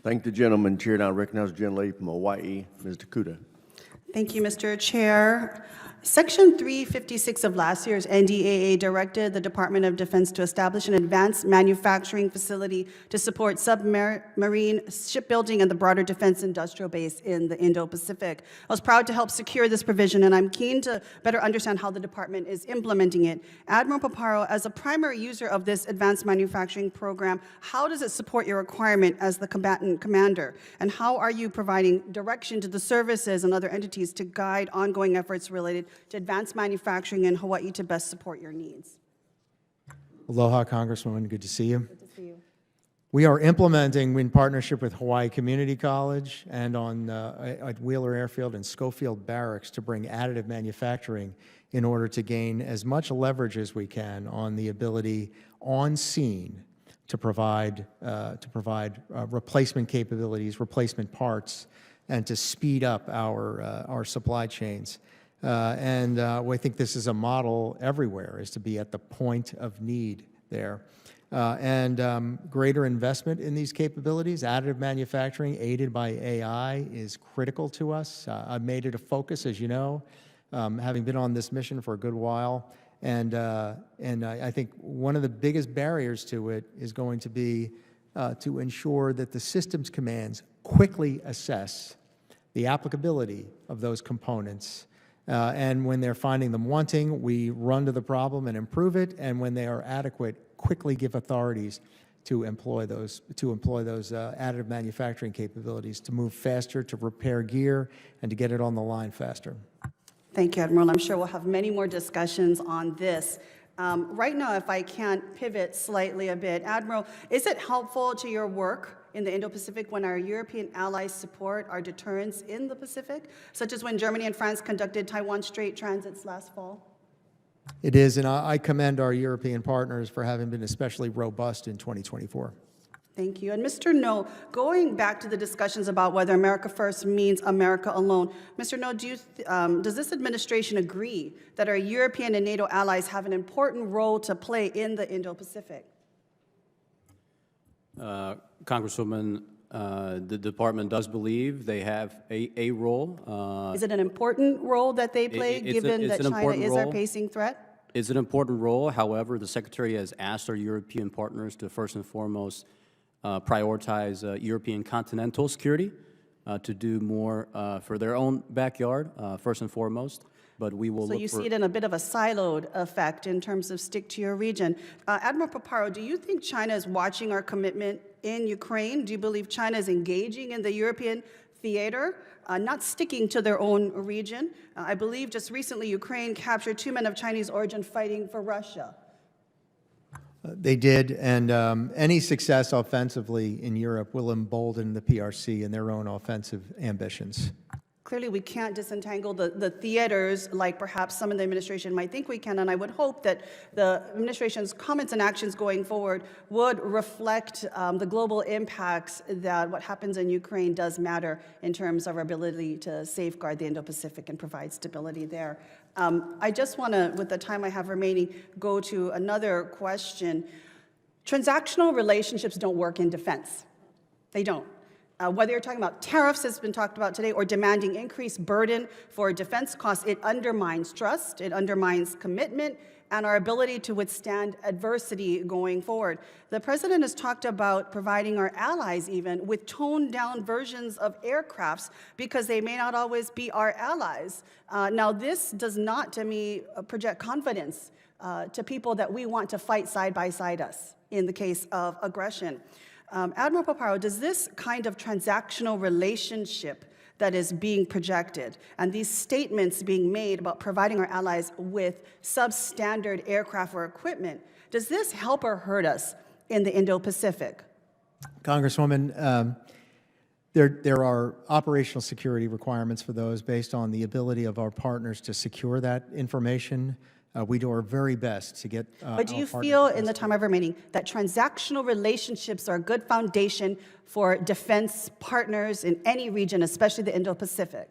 Thank the gentleman. Chair now recognizes the gentlelady from Hawaii, Ms. Tokuda. Thank you, Mr. Chair. Section 356 of last year's NDAA directed the Department of Defense to establish an advanced manufacturing facility to support submarine shipbuilding and the broader defense industrial base in the Indo-Pacific. I was proud to help secure this provision, and I'm keen to better understand how the department is implementing it. Admiral Paparo, as a primary user of this advanced manufacturing program, how does it support your requirement as the combatant commander? And how are you providing direction to the services and other entities to guide ongoing efforts related to advanced manufacturing in Hawaii to best support your needs? Aloha, Congresswoman. Good to see you. Good to see you. We are implementing, in partnership with Hawaii Community College and at Wheeler Airfield and Schofield Barracks, to bring additive manufacturing in order to gain as much leverage as we can on the ability on scene to provide replacement capabilities, replacement parts, and to speed up our supply chains. We think this is a model everywhere, is to be at the point of need there. Greater investment in these capabilities, additive manufacturing aided by AI, is critical to us. I've made it a focus, as you know, having been on this mission for a good while. I think one of the biggest barriers to it is going to be to ensure that the systems commands quickly assess the applicability of those components. And when they're finding them wanting, we run to the problem and improve it. And when they are adequate, quickly give authorities to employ those additive manufacturing capabilities to move faster, to repair gear, and to get it on the line faster. Thank you, Admiral. I'm sure we'll have many more discussions on this. Right now, if I can pivot slightly a bit, Admiral, is it helpful to your work in the Indo-Pacific when our European allies support our deterrence in the Pacific, such as when Germany and France conducted Taiwan Strait transits last fall? It is, and I commend our European partners for having been especially robust in 2024. Thank you. And Mr. No, going back to the discussions about whether America First means America alone, Mr. No, does this administration agree that our European and NATO allies have an important role to play in the Indo-Pacific? Congresswoman, the department does believe they have a role. Is it an important role that they play, given that China is our pacing threat? It's an important role. However, the Secretary has asked our European partners to first and foremost prioritize European continental security, to do more for their own backyard, first and foremost. But we will so you see it in a bit of a siloed effect in terms of stick to your region. Admiral Paparo, do you think China is watching our commitment in Ukraine? Do you believe China is engaging in the European theater, not sticking to their own region? I believe just recently Ukraine captured 2 men of Chinese origin fighting for Russia. They did, and any success offensively in Europe will embolden the PRC in their own offensive ambitions. Clearly, we can't disentangle the theaters like perhaps some in the administration might think we can, and I would hope that the administration's comments and actions going forward would reflect the global impacts that what happens in Ukraine does matter in terms of our ability to safeguard the Indo-Pacific and provide stability there. I just want to, with the time I have remaining, go to another question. Transactional relationships don't work in defense. They don't. Whether you're talking about tariffs, as has been talked about today, or demanding increased burden for defense costs, it undermines trust, it undermines commitment, and our ability to withstand adversity going forward. The President has talked about providing our allies even with toned-down versions of aircrafts because they may not always be our allies. Now, this does not, to me, project confidence to people that we want to fight side by side us in the case of aggression. Admiral Paparo, does this kind of transactional relationship that is being projected and these statements being made about providing our allies with substandard aircraft or equipment, does this help or hurt us in the Indo-Pacific? Congresswoman, there are operational security requirements for those based on the ability of our partners to secure that information. We do our very best to get But do you feel, in the time I've remaining, that transactional relationships are a good foundation for defense partners in any region, especially the Indo-Pacific?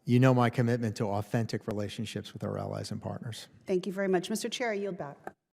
You know my commitment to authentic relationships with our allies and partners. Thank you very much. Mr. Chair, I yield back.